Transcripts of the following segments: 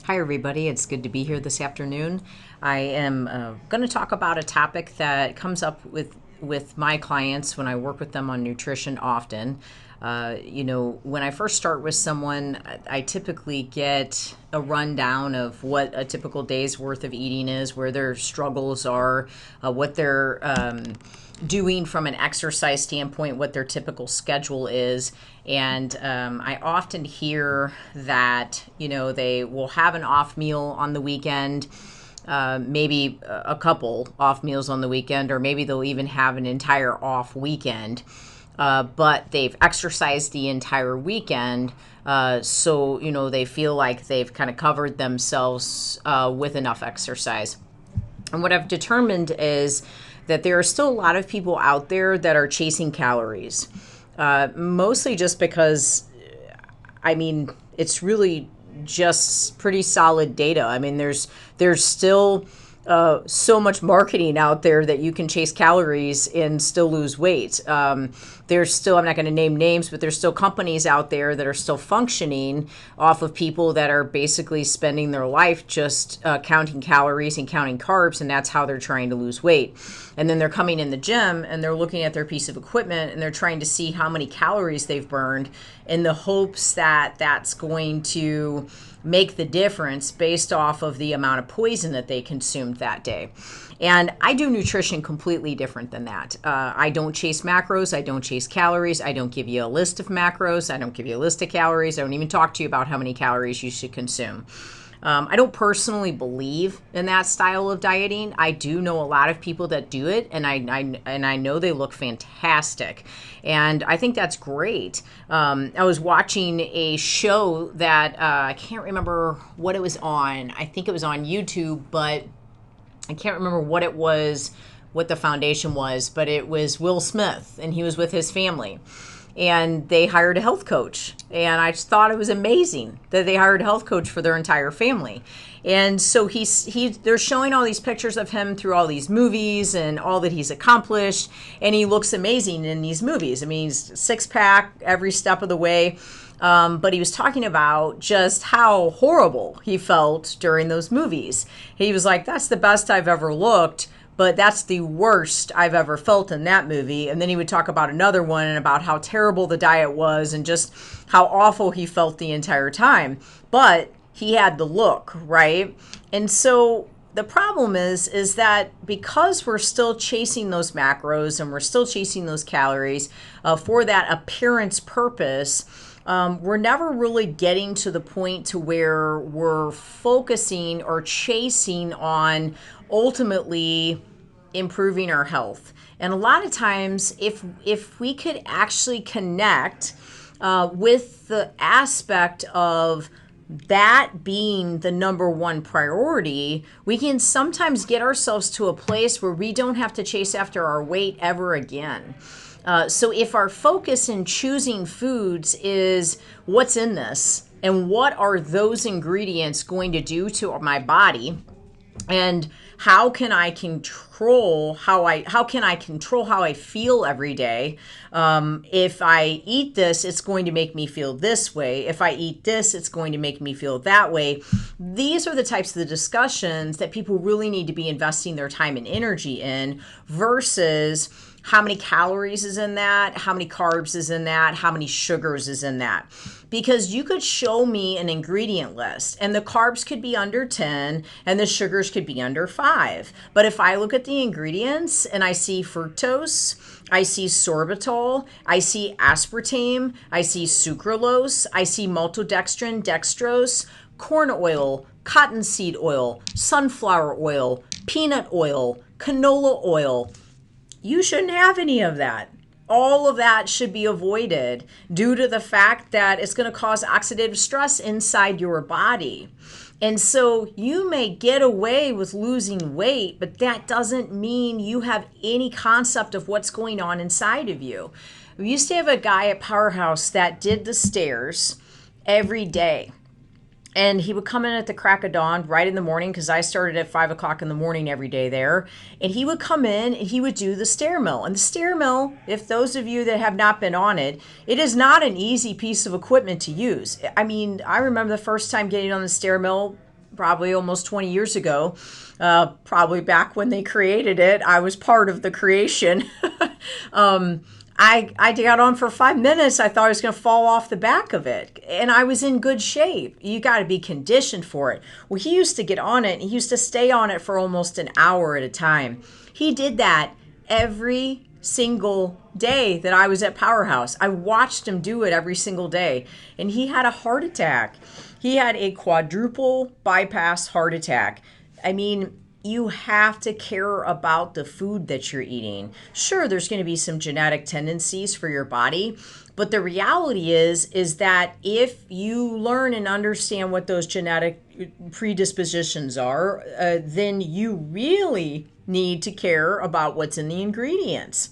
Hi, everybody. It's good to be here this afternoon. I am going to talk about a topic that comes up with my clients when I work with them on nutrition often. When I first start with someone, I typically get a rundown of what a typical day's worth of eating is, where their struggles are, what they're doing from an exercise standpoint, what their typical schedule is. And I often hear that, they will have an off meal on the weekend, maybe a couple off meals on the weekend, or maybe they'll even have an entire off weekend. But they've exercised the entire weekend. So they feel like they've kind of covered themselves with enough exercise. And what I've determined is that there are still a lot of people out there that are chasing calories, mostly just because, it's really just pretty solid data. There's still so much marketing out there that you can chase calories and still lose weight. There's still, I'm not going to name names, but there's still companies out there that are still functioning off of people that are basically spending their life just counting calories and counting carbs, and that's how they're trying to lose weight. And then they're coming in the gym and they're looking at their piece of equipment and they're trying to see how many calories they've burned in the hopes that that's going to make the difference based off of the amount of poison that they consumed that day. And I do nutrition completely different than that. I don't chase macros. I don't chase calories. I don't give you a list of macros. I don't give you a list of calories. I don't even talk to you about how many calories you should consume. I don't personally believe in that style of dieting. I do know a lot of people that do it, and I know they look fantastic, and I think that's great. I was watching a show that I can't remember what it was on. I think it was on YouTube, but I can't remember what it was, what the foundation was, but it was Will Smith, and he was with his family. And they hired a health coach. And I just thought it was amazing that they hired a health coach for their entire family. And so they're showing all these pictures of him through all these movies and all that he's accomplished. And he looks amazing in these movies. He's six-pack every step of the way. But he was talking about just how horrible he felt during those movies. He was like, that's the best I've ever looked, but that's the worst I've ever felt in that movie. And then he would talk about another one and about how terrible the diet was and just how awful he felt the entire time. But he had the look, right? And so the problem is that because we're still chasing those macros and we're still chasing those calories for that appearance purpose, we're never really getting to the point to where we're focusing or chasing on ultimately improving our health. And a lot of times, if we could actually connect with the aspect of that being the number one priority, we can sometimes get ourselves to a place where we don't have to chase after our weight ever again. So if our focus in choosing foods is what's in this and what are those ingredients going to do to my body, and how can I control how I feel every day? If I eat this, it's going to make me feel this way. If I eat this, it's going to make me feel that way. These are the types of the discussions that people really need to be investing their time and energy in versus how many calories is in that, how many carbs is in that, how many sugars is in that. Because you could show me an ingredient list and the carbs could be under 10 and the sugars could be under 5. But if I look at the ingredients and I see fructose, I see sorbitol, I see aspartame, I see sucralose, I see maltodextrin, dextrose, corn oil, cottonseed oil, sunflower oil, peanut oil, canola oil, you shouldn't have any of that. All of that should be avoided due to the fact that it's going to cause oxidative stress inside your body. And so you may get away with losing weight, but that doesn't mean you have any concept of what's going on inside of you. We used to have a guy at Powerhouse that did the stairs every day. And he would come in at the crack of dawn, right in the morning, because I started at 5 o'clock in the morning every day there. And he would come in and he would do the stair mill. And the stair mill, if those of you that have not been on it, it is not an easy piece of equipment to use. I remember the first time getting on the stair mill, probably almost 20 years ago, probably back when they created it. I was part of the creation. I got on for 5 minutes. I thought I was going to fall off the back of it. And I was in good shape. You got to be conditioned for it. Well, he used to get on it, and he used to stay on it for almost an hour at a time. He did that every single day that I was at Powerhouse. I watched him do it every single day. And he had a heart attack. He had a quadruple bypass heart attack. I mean, you have to care about the food that you're eating. Sure, there's going to be some genetic tendencies for your body, but the reality is that if you learn and understand what those genetic predispositions are, then you really need to care about what's in the ingredients.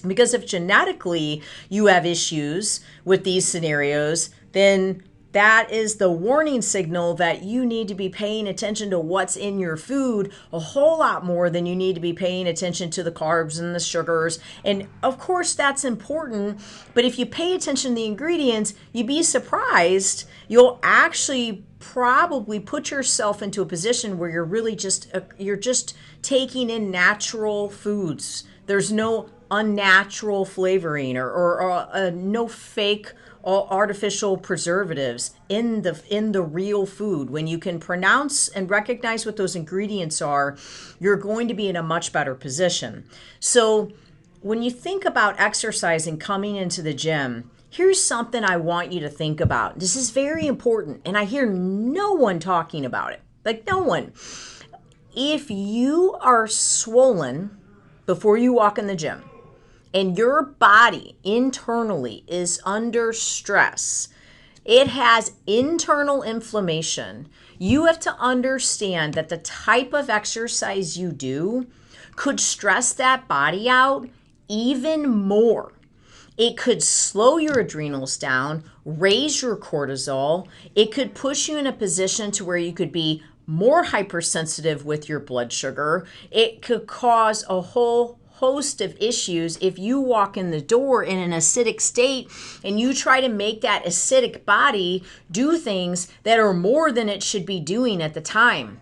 Because if genetically you have issues with these scenarios, then that is the warning signal that you need to be paying attention to what's in your food a whole lot more than you need to be paying attention to the carbs and the sugars. And of course, that's important. But if you pay attention to the ingredients, you'd be surprised. You'll actually probably put yourself into a position where you're just taking in natural foods. There's no unnatural flavoring or no fake artificial preservatives in the real food. When you can pronounce and recognize what those ingredients are, you're going to be in a much better position. So when you think about exercising, coming into the gym, here's something I want you to think about. This is very important, and I hear no one talking about it. Like, no one. If you are swollen before you walk in the gym, and your body internally is under stress, it has internal inflammation, you have to understand that the type of exercise you do could stress that body out even more. It could slow your adrenals down, raise your cortisol. It could push you in a position to where you could be more hypersensitive with your blood sugar. It could cause a whole host of issues if you walk in the door in an acidic state and you try to make that acidic body do things that are more than it should be doing at the time.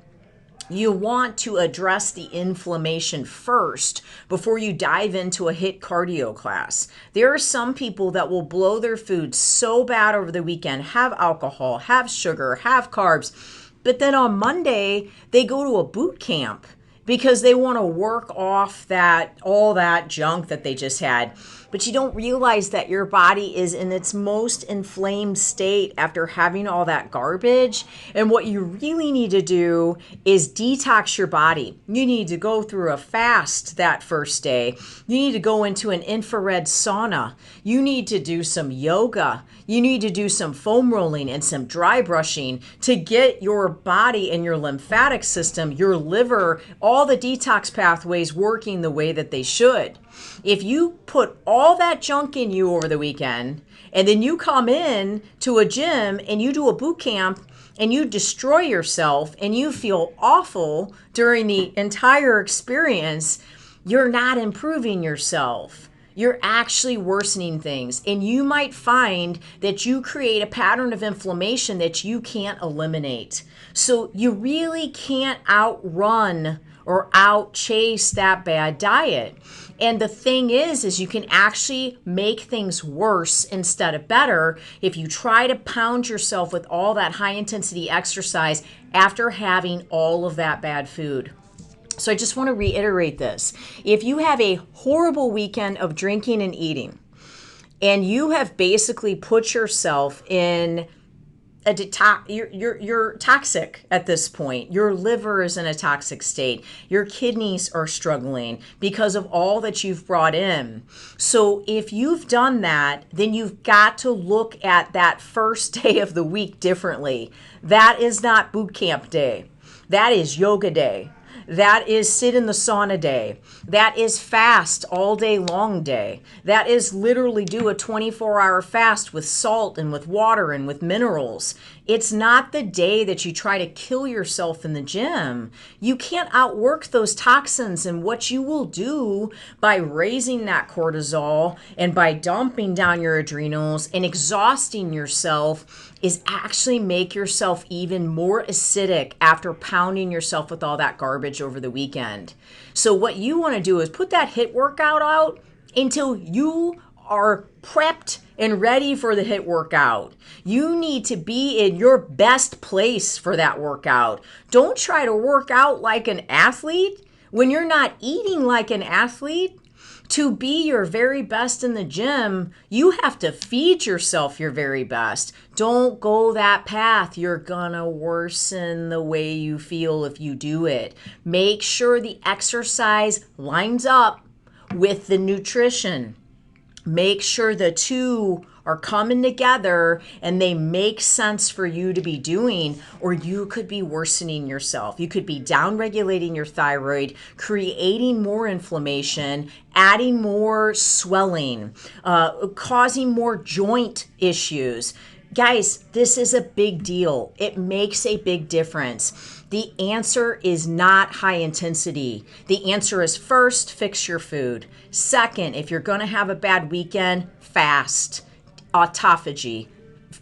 You want to address the inflammation first before you dive into a HIIT cardio class. There are some people that will blow their food so bad over the weekend, have alcohol, have sugar, have carbs, but then on Monday they go to a boot camp because they want to work off all that junk that they just had. But you don't realize that your body is in its most inflamed state after having all that garbage. And what you really need to do is detox your body. You need to go through a fast that first day. You need to go into an infrared sauna. You need to do some yoga. You need to do some foam rolling and some dry brushing to get your body and your lymphatic system, your liver, all the detox pathways working the way that they should. If you put all that junk in you over the weekend and then you come in to a gym and you do a boot camp and you destroy yourself and you feel awful during the entire experience, you're not improving yourself. You're actually worsening things. And you might find that you create a pattern of inflammation that you can't eliminate. So you really can't outrun or outchase that bad diet. And the thing is you can actually make things worse instead of better if you try to pound yourself with all that high intensity exercise after having all of that bad food. So I just want to reiterate this. If you have a horrible weekend of drinking and eating, and you have basically put yourself in a you're toxic at this point. Your liver is in a toxic state. Your kidneys are struggling because of all that you've brought in. So if you've done that, then you've got to look at that first day of the week differently. That is not boot camp day. That is yoga day. That is sit in the sauna day. That is fast all day long day. That is literally do a 24-hour fast with salt and with water and with minerals. It's not the day that you try to kill yourself in the gym. You can't outwork those toxins, and what you will do by raising that cortisol and by dumping down your adrenals and exhausting yourself is actually make yourself even more acidic after pounding yourself with all that garbage over the weekend. So what you want to do is put that HIIT workout out until you are prepped and ready for the HIIT workout. You need to be in your best place for that workout. Don't try to work out like an athlete when you're not eating like an athlete. To be your very best in the gym, you have to feed yourself your very best. Don't go that path. You're gonna worsen the way you feel if you do it. Make sure the exercise lines up with the nutrition. Make sure the two are coming together and they make sense for you to be doing, or you could be worsening yourself. You could be downregulating your thyroid, creating more inflammation, adding more swelling, causing more joint issues. Guys, this is a big deal. It makes a big difference. The answer is not high intensity. The answer is first, fix your food. Second, if you're going to have a bad weekend, fast. Autophagy.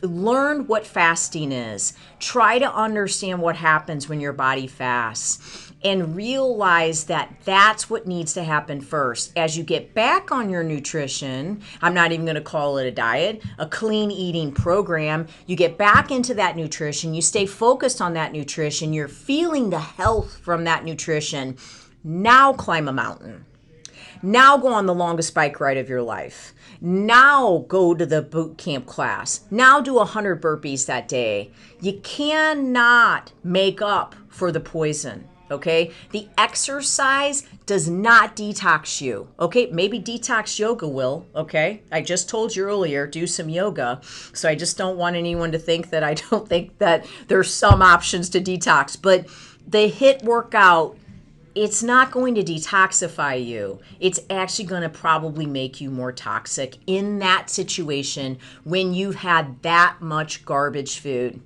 Learn what fasting is. Try to understand what happens when your body fasts and realize that that's what needs to happen first. As you get back on your nutrition, I'm not even going to call it a diet, a clean eating program, you get back into that nutrition, you stay focused on that nutrition, you're feeling the health from that nutrition. Now climb a mountain. Now go on the longest bike ride of your life. Now go to the boot camp class. Now do 100 burpees that day. You cannot make up for the poison, okay? The exercise does not detox you, okay? Maybe detox yoga will, okay? I just told you earlier, do some yoga. So I just don't want anyone to think that I don't think that there's some options to detox. But the HIIT workout, it's not going to detoxify you. It's actually going to probably make you more toxic in that situation when you've had that much garbage food.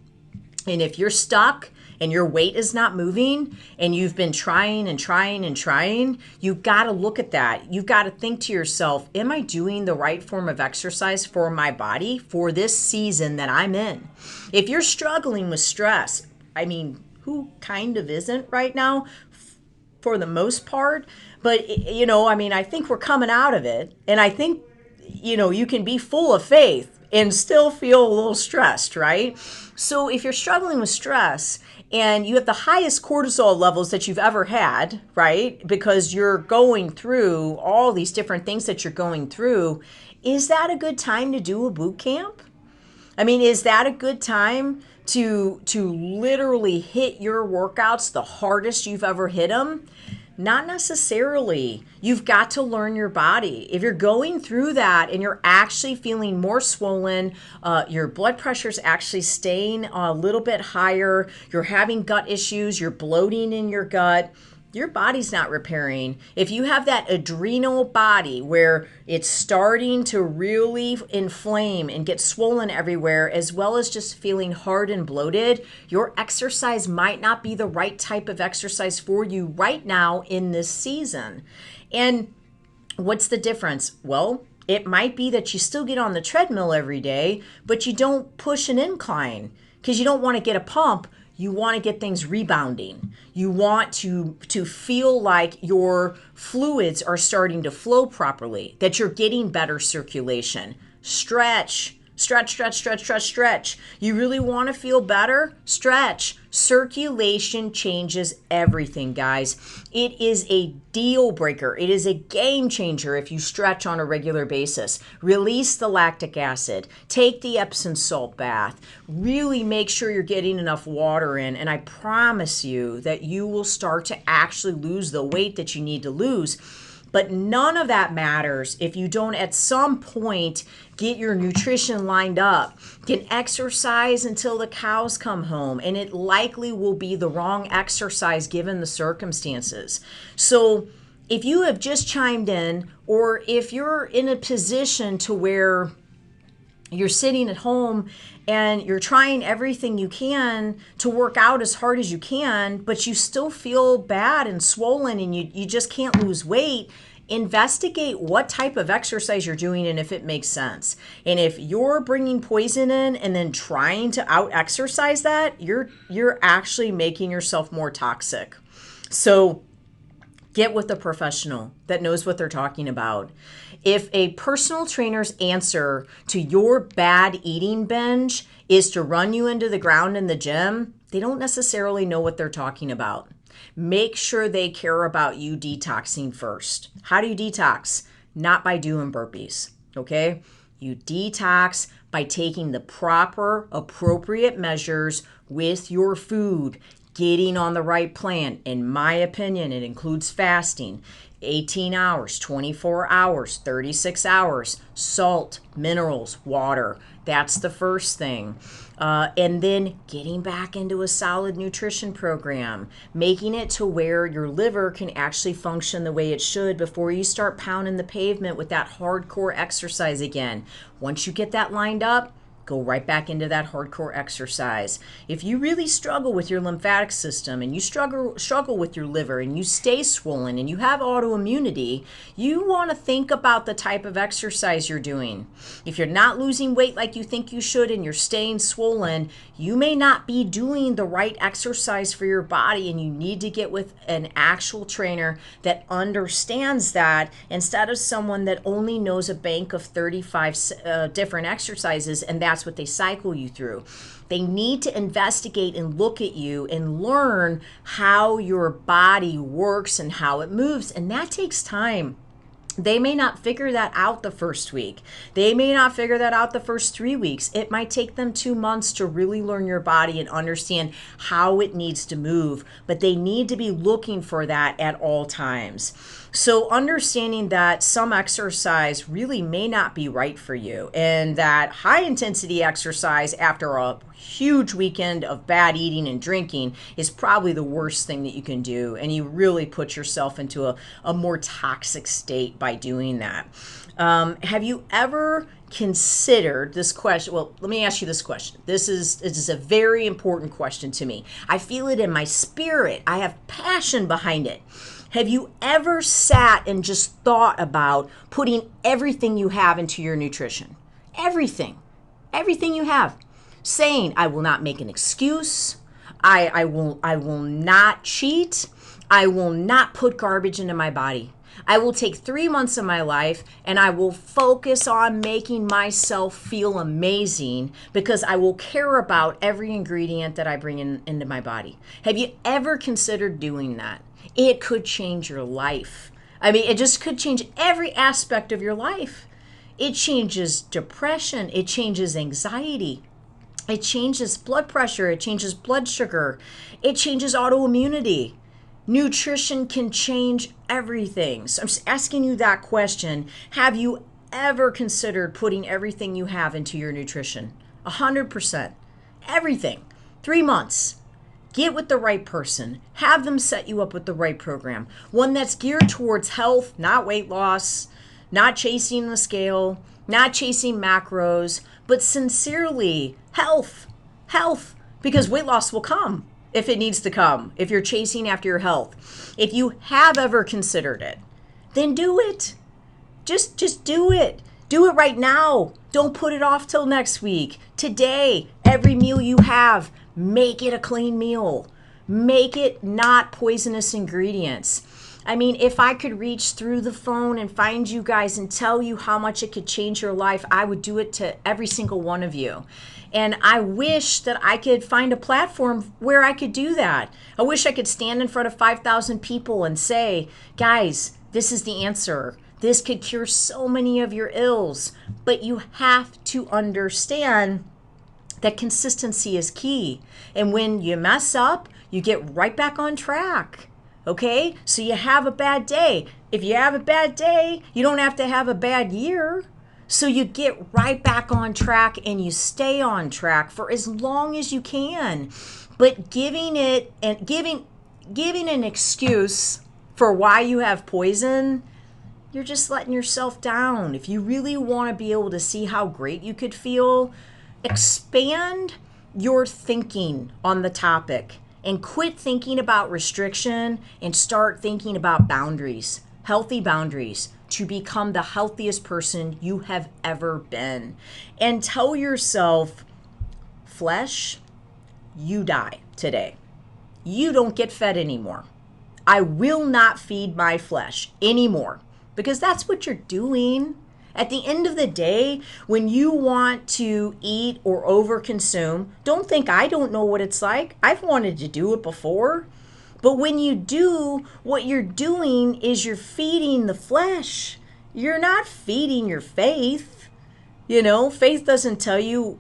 And if you're stuck and your weight is not moving and you've been trying and trying and trying, you've got to look at that. You've got to think to yourself, am I doing the right form of exercise for my body for this season that I'm in? If you're struggling with stress, I mean, who kind of isn't right now? For the most part, but I think we're coming out of it, and I think you can be full of faith and still feel a little stressed, right? So if you're struggling with stress and you have the highest cortisol levels that you've ever had, right, because you're going through all these different things that you're going through, is that a good time to do a boot camp? I mean, is that a good time to literally hit your workouts the hardest you've ever hit them? Not necessarily. You've got to learn your body. If you're going through that and you're actually feeling more swollen, your blood pressure's actually staying a little bit higher, you're having gut issues, you're bloating in your gut, your body's not repairing. If you have that adrenal body where it's starting to really inflame and get swollen everywhere, as well as just feeling hard and bloated, your exercise might not be the right type of exercise for you right now in this season. And what's the difference? Well, it might be that you still get on the treadmill every day, but you don't push an incline because you don't want to get a pump. You want to get things rebounding. You want to feel like your fluids are starting to flow properly, that you're getting better circulation. Stretch. You really want to feel better? Stretch. Circulation changes everything, guys. It is a deal breaker. It is a game changer if you stretch on a regular basis. Release the lactic acid. Take the Epsom salt bath. Really make sure you're getting enough water in, and I promise you that you will start to actually lose the weight that you need to lose. But none of that matters if you don't at some point get your nutrition lined up, can exercise until the cows come home, and it likely will be the wrong exercise given the circumstances. So if you have just chimed in, or if you're in a position to where you're sitting at home and you're trying everything you can to work out as hard as you can, but you still feel bad and swollen and you just can't lose weight, investigate what type of exercise you're doing and if it makes sense. And if you're bringing poison in and then trying to out exercise that, you're actually making yourself more toxic. So get with a professional that knows what they're talking about. If a personal trainer's answer to your bad eating binge is to run you into the ground in the gym, they don't necessarily know what they're talking about. Make sure they care about you detoxing first. How do you detox? Not by doing burpees, okay? You detox by taking the proper, appropriate measures with your food, getting on the right plan. In my opinion, it includes fasting, 18 hours, 24 hours, 36 hours, salt, minerals, water. That's the first thing. And then getting back into a solid nutrition program, making it to where your liver can actually function the way it should before you start pounding the pavement with that hardcore exercise again. Once you get that lined up, go right back into that hardcore exercise. If you really struggle with your lymphatic system and you struggle with your liver and you stay swollen and you have autoimmunity, you want to think about the type of exercise you're doing. If you're not losing weight like you think you should and you're staying swollen, you may not be doing the right exercise for your body, and you need to get with an actual trainer that understands that instead of someone that only knows a bank of 35 different exercises and that's what they cycle you through. They need to investigate and look at you and learn how your body works and how it moves, and that takes time. They may not figure that out the first week. They may not figure that out the first 3 weeks. It might take them 2 months to really learn your body and understand how it needs to move, but they need to be looking for that at all times. So understanding that some exercise really may not be right for you, and that high intensity exercise after a huge weekend of bad eating and drinking is probably the worst thing that you can do, and you really put yourself into a more toxic state by doing that. Have you ever considered this question? Well, let me ask you this question. This is a very important question to me. I feel it in my spirit. I have passion behind it. Have you ever sat and just thought about putting everything you have into your nutrition? Everything you have. Saying, I will not make an excuse. I will not cheat. I will not put garbage into my body. I will take 3 months of my life and I will focus on making myself feel amazing because I will care about every ingredient that I bring into my body. Have you ever considered doing that? It could change your life. I mean, it just could change every aspect of your life. It changes depression. It changes anxiety. It changes blood pressure. It changes blood sugar. It changes autoimmunity. Nutrition can change everything. So I'm just asking you that question. Have you ever considered putting everything you have into your nutrition? 100%. Everything. 3 months. Get with the right person. Have them set you up with the right program. One that's geared towards health, not weight loss, not chasing the scale, not chasing macros, but sincerely health. Because weight loss will come if it needs to come, if you're chasing after your health. If you have ever considered it, then do it. Just do it. Do it right now. Don't put it off till next week. Today, every meal you have, make it a clean meal. Make it not poisonous ingredients. I mean, if I could reach through the phone and find you guys and tell you how much it could change your life, I would do it to every single one of you. And I wish that I could find a platform where I could do that. I wish I could stand in front of 5,000 people and say, guys, this is the answer. This could cure so many of your ills. But you have to understand that consistency is key. And when you mess up, you get right back on track. Okay? So you have a bad day. If you have a bad day, you don't have to have a bad year. So you get right back on track and you stay on track for as long as you can. But giving an excuse for why you have poison, you're just letting yourself down. If you really want to be able to see how great you could feel, expand your thinking on the topic and quit thinking about restriction and start thinking about boundaries, healthy boundaries, to become the healthiest person you have ever been. And tell yourself, flesh, you die today. You don't get fed anymore. I will not feed my flesh anymore, because that's what you're doing. At the end of the day, when you want to eat or overconsume, don't think I don't know what it's like. I've wanted to do it before. But when you do, what you're doing is you're feeding the flesh. You're not feeding your faith. Faith doesn't tell you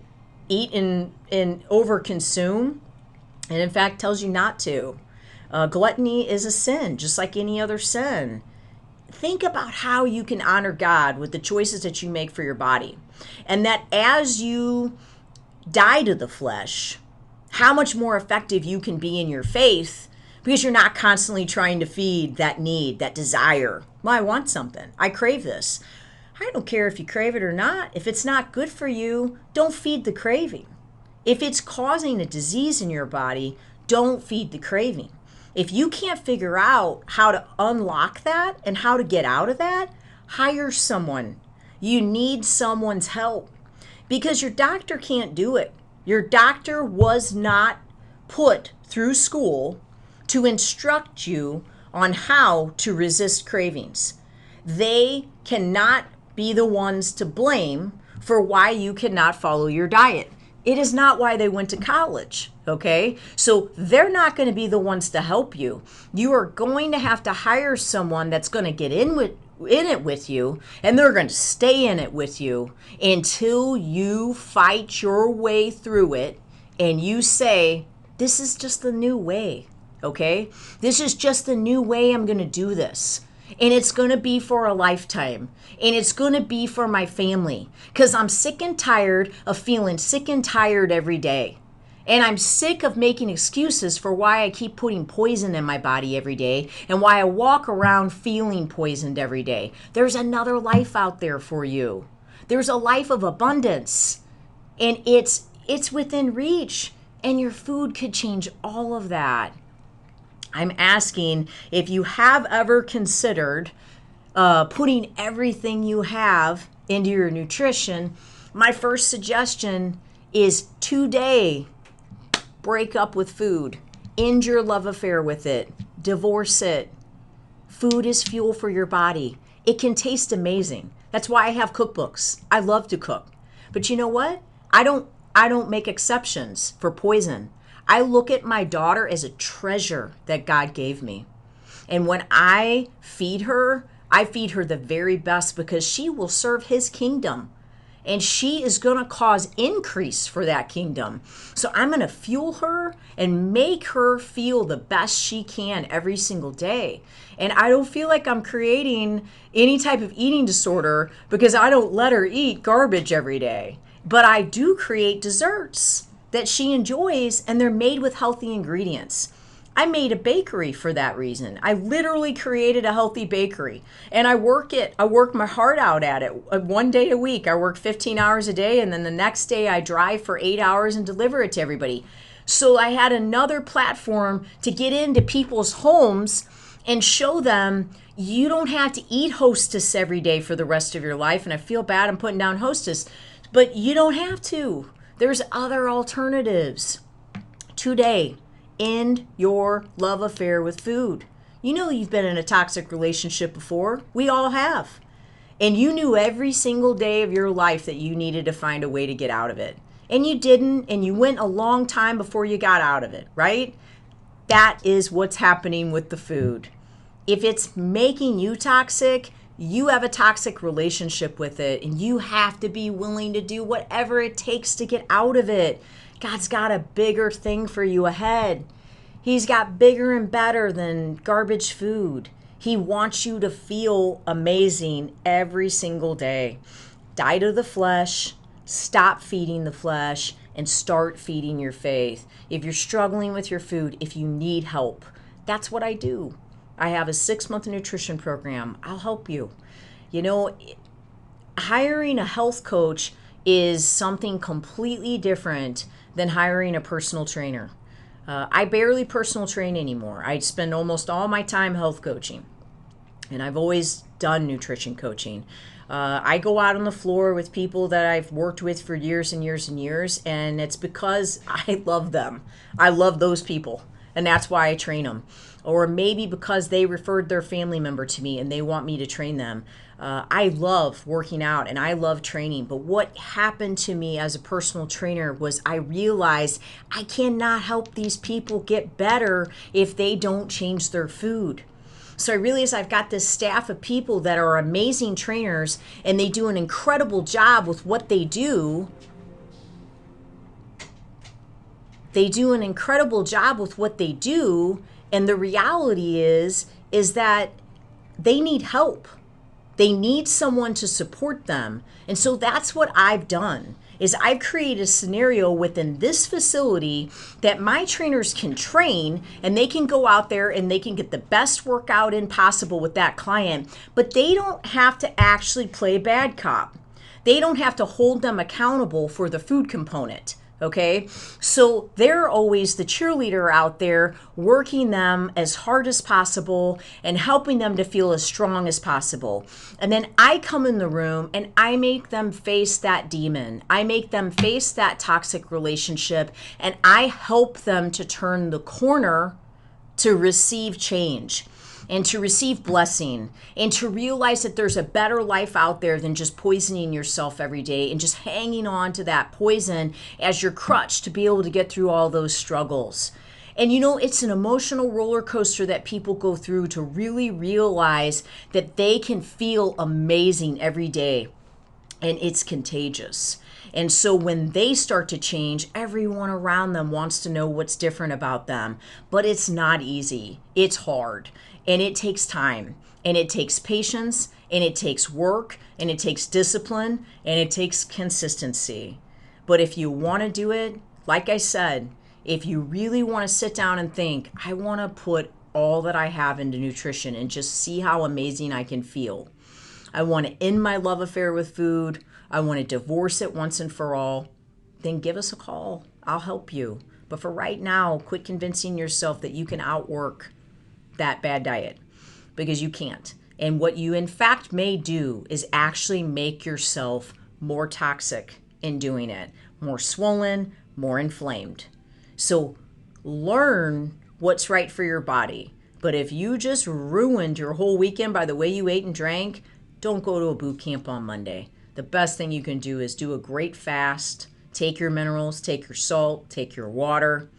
eat and overconsume, and in fact tells you not to. Gluttony is a sin, just like any other sin. Think about how you can honor God with the choices that you make for your body. And that as you die to the flesh, how much more effective you can be in your faith, because you're not constantly trying to feed that need, that desire. Well, I want something. I crave this. I don't care if you crave it or not. If it's not good for you, don't feed the craving. If it's causing a disease in your body, don't feed the craving. If you can't figure out how to unlock that and how to get out of that, hire someone. You need someone's help, because your doctor can't do it. Your doctor was not put through school to instruct you on how to resist cravings. They cannot be the ones to blame for why you cannot follow your diet. It is not why they went to college, okay? So they're not going to be the ones to help you. You are going to have to hire someone that's going to get in it with you, and they're going to stay in it with you until you fight your way through it and you say, this is just the new way, okay? This is just the new way I'm going to do this. And it's going to be for a lifetime. And it's going to be for my family. Because I'm sick and tired of feeling sick and tired every day. And I'm sick of making excuses for why I keep putting poison in my body every day and why I walk around feeling poisoned every day. There's another life out there for you. There's a life of abundance. And it's within reach. And your food could change all of that. I'm asking if you have ever considered putting everything you have into your nutrition. My first suggestion is today, break up with food. End your love affair with it. Divorce it. Food is fuel for your body. It can taste amazing. That's why I have cookbooks. I love to cook. But you know what? I don't make exceptions for poison. I look at my daughter as a treasure that God gave me. And when I feed her the very best, because she will serve his kingdom. And she is going to cause increase for that kingdom. So I'm going to fuel her and make her feel the best she can every single day. And I don't feel like I'm creating any type of eating disorder because I don't let her eat garbage every day. But I do create desserts that she enjoys, and they're made with healthy ingredients. I made a bakery for that reason. I literally created a healthy bakery, and I work my heart out at it. One day a week, I work 15 hours a day, and then the next day I drive for 8 hours and deliver it to everybody. So I had another platform to get into people's homes and show them you don't have to eat Hostess every day for the rest of your life. And I feel bad I'm putting down Hostess, but you don't have to. There's other alternatives. Today, end your love affair with food. You know you've been in a toxic relationship before. We all have. And you knew every single day of your life that you needed to find a way to get out of it. And you didn't, and you went a long time before you got out of it, right? That is what's happening with the food. If it's making you toxic, you have a toxic relationship with it, and you have to be willing to do whatever it takes to get out of it. God's got a bigger thing for you ahead. He's got bigger and better than garbage food. He wants you to feel amazing every single day. Die to the flesh, stop feeding the flesh, and start feeding your faith. If you're struggling with your food, if you need help, that's what I do. I have a 6-month nutrition program. I'll help you. You know, hiring a health coach is something completely different than hiring a personal trainer. I barely personal train anymore. I spend almost all my time health coaching, and I've always done nutrition coaching. I go out on the floor with people that I've worked with for years and years and years, and it's because I love them. I love those people, and that's why I train them. Or maybe because they referred their family member to me and they want me to train them. I love working out and I love training, but what happened to me as a personal trainer was I realized I cannot help these people get better if they don't change their food. So I realize I've got this staff of people that are amazing trainers and they do an incredible job with what they do. They do an incredible job with what they do, and the reality is that they need help. They need someone to support them. And so that's what I've done is I've created a scenario within this facility that my trainers can train and they can go out there and they can get the best workout in possible with that client, but they don't have to actually play bad cop. They don't have to hold them accountable for the food component. Okay, so they're always the cheerleader out there working them as hard as possible and helping them to feel as strong as possible. And then I come in the room and I make them face that demon. I make them face that toxic relationship and I help them to turn the corner to receive change and to receive blessing and to realize that there's a better life out there than just poisoning yourself every day and just hanging on to that poison as your crutch to be able to get through all those struggles. And you know, it's an emotional roller coaster that people go through to really realize that they can feel amazing every day, and it's contagious. And so when they start to change, everyone around them wants to know what's different about them. But it's not easy. It's hard. And it takes time. And it takes patience. And it takes work. And it takes discipline. And it takes consistency. But if you want to do it, like I said, if you really want to sit down and think, I want to put all that I have into nutrition and just see how amazing I can feel. I want to end my love affair with food. I want to divorce it once and for all. Then give us a call. I'll help you. But for right now, quit convincing yourself that you can outwork that bad diet, because you can't. And what you in fact may do is actually make yourself more toxic in doing it, more swollen, more inflamed. So learn what's right for your body. But if you just ruined your whole weekend by the way you ate and drank, don't go to a boot camp on Monday. The best thing you can do is do a great fast, take your minerals, take your salt, take your water,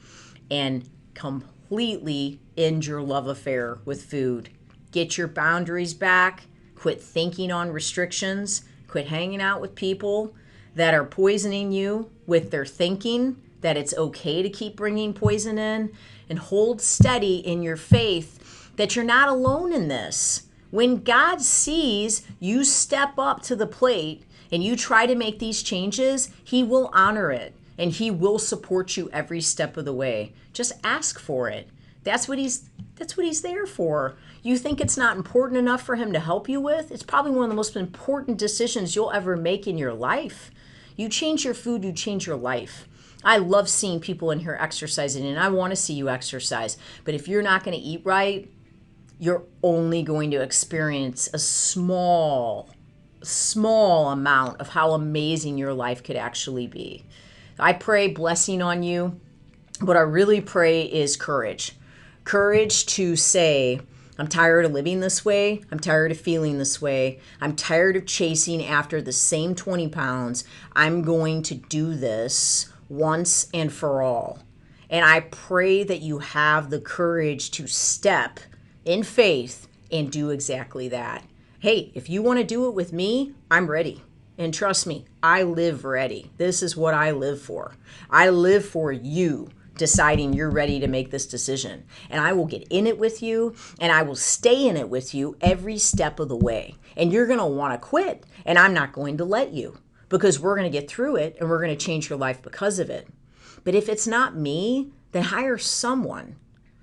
and completely end your love affair with food. Get your boundaries back, quit thinking on restrictions, quit hanging out with people that are poisoning you with their thinking that it's okay to keep bringing poison in, and hold steady in your faith that you're not alone in this. When God sees you step up to the plate and you try to make these changes, He will honor it and He will support you every step of the way. Just ask for it. That's what He's there for. You think it's not important enough for Him to help you with? It's probably one of the most important decisions you'll ever make in your life. You change your food, you change your life. I love seeing people in here exercising, and I want to see you exercise. But if you're not going to eat right, you're only going to experience a small amount of how amazing your life could actually be. I pray blessing on you. What I really pray is courage. Courage to say, I'm tired of living this way. I'm tired of feeling this way. I'm tired of chasing after the same 20 pounds. I'm going to do this once and for all. And I pray that you have the courage to step in faith and do exactly that. Hey, if you want to do it with me, I'm ready. And trust me, I live ready. This is what I live for. I live for you deciding you're ready to make this decision. And I will get in it with you, and I will stay in it with you every step of the way. And you're going to want to quit, and I'm not going to let you, because we're going to get through it and we're going to change your life because of it. But if it's not me, then hire someone.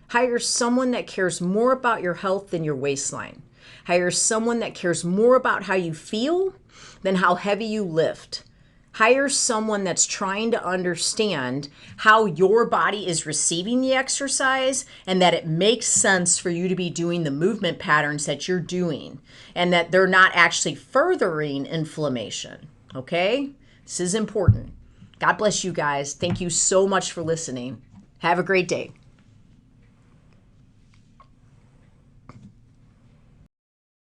Hire someone that cares more about your health than your waistline. Hire someone that cares more about how you feel than how heavy you lift. Hire someone that's trying to understand how your body is receiving the exercise and that it makes sense for you to be doing the movement patterns that you're doing and that they're not actually furthering inflammation. Okay? This is important. God bless you guys. Thank you so much for listening. Have a great day.